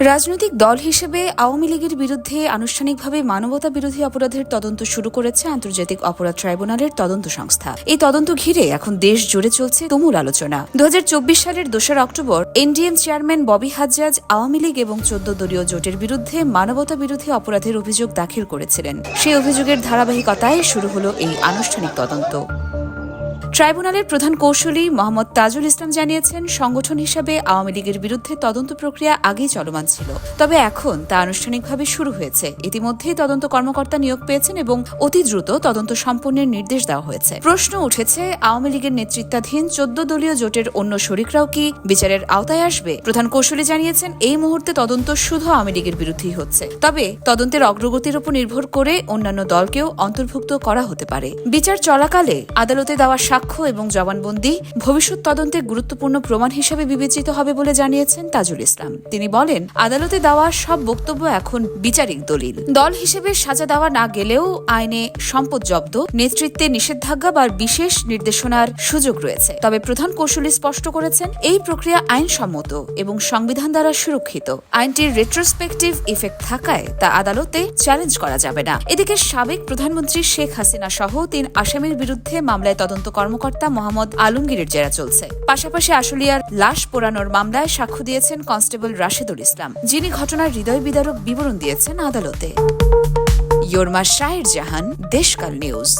রাজনৈতিক দল হিসেবে আওয়ামী লীগের বিরুদ্ধে আনুষ্ঠানিকভাবে মানবতা বিরোধী অপরাধের তদন্ত শুরু করেছে আন্তর্জাতিক অপরাধ ট্রাইব্যুনালের তদন্ত সংস্থা। এই তদন্ত ঘিরে এখন দেশ জুড়ে চলছে তুমুল আলোচনা। 2024 সালের 2 October NDM chairman Bobby Hajjaj Awami League এবং 14 দলীয় জোটের বিরুদ্ধে মানবতা বিরোধী অপরাধের অভিযোগ দাখিল করেছিলেন। সেই অভিযোগের ধারাবাহিকতায় শুরু হলো এই আনুষ্ঠানিক তদন্ত। ট্রাইব্যুনালের প্রধান কৌঁসুলি মোহাম্মদ তাজুল ইসলাম জানিয়েছেন, সংগঠন হিসাবে আওয়ামী লীগের বিরুদ্ধে তদন্ত প্রক্রিয়া আগেই চলমান ছিল, তবে এখন তা আনুষ্ঠানিকভাবে শুরু হয়েছে। ইতিমধ্যেই তদন্ত কর্মকর্তা নিয়োগ পেয়েছেন এবং অতি দ্রুত তদন্ত সম্পন্নের নির্দেশ দেওয়া হয়েছে। প্রশ্ন উঠেছে, আওয়ামী লীগের নেতৃত্বাধীন 14 দলীয় জোটের অন্য শরিকরাও কি বিচারের আওতায় আসবে? প্রধান কৌঁসুলি জানিয়েছেন, এই মুহূর্তে তদন্ত শুধু আওয়ামী লীগের বিরুদ্ধেই হচ্ছে, তবে তদন্তের অগ্রগতির উপর নির্ভর করে অন্যান্য দলকেও অন্তর্ভুক্ত করা হতে পারে। বিচার চলাকালে আদালতে দেওয়া সাক্ষ্য এবং জবানবন্দি ভবিষ্যৎ তদন্তে গুরুত্বপূর্ণ প্রমাণ হিসেবে বিবেচিত হবে বলে জানিয়েছেন তাজুল ইসলাম। তিনি বলেন, আদালতে দেওয়া সব বক্তব্য এখন বিচারিক দলিল। দল হিসেবে সাজা দেওয়া না গেলেও আইনে সম্পদ জব্দ, নেতৃত্বে নিষেধাজ্ঞা বা বিশেষ নির্দেশনার সুযোগ রয়েছে। তবে প্রধান কৌঁসুলি স্পষ্ট করেছেন, এই প্রক্রিয়া আইনসম্মত এবং সংবিধান দ্বারা সুরক্ষিত। আইনটির রেট্রোস্পেকটিভ ইফেক্ট থাকায় তা আদালতে চ্যালেঞ্জ করা যাবে না। এদিকে সাবেক প্রধানমন্ত্রী শেখ হাসিনা সহ 3 আসামির বিরুদ্ধে মামলায় তদন্ত কর্মকর্তা মোহাম্মদ আলমগীরের জেরা চলছে। পাশাপাশি আশুলিয়ার লাশ পোড়ানোর মামলায় সাক্ষ্য দিয়েছেন কনস্টেবল রাশেদুল ইসলাম, যিনি ঘটনার হৃদয় বিদারক বিবরণ দিয়েছেন আদালতে। ইয়োরমা শাহের জাহান, দেশকাল নিউজ।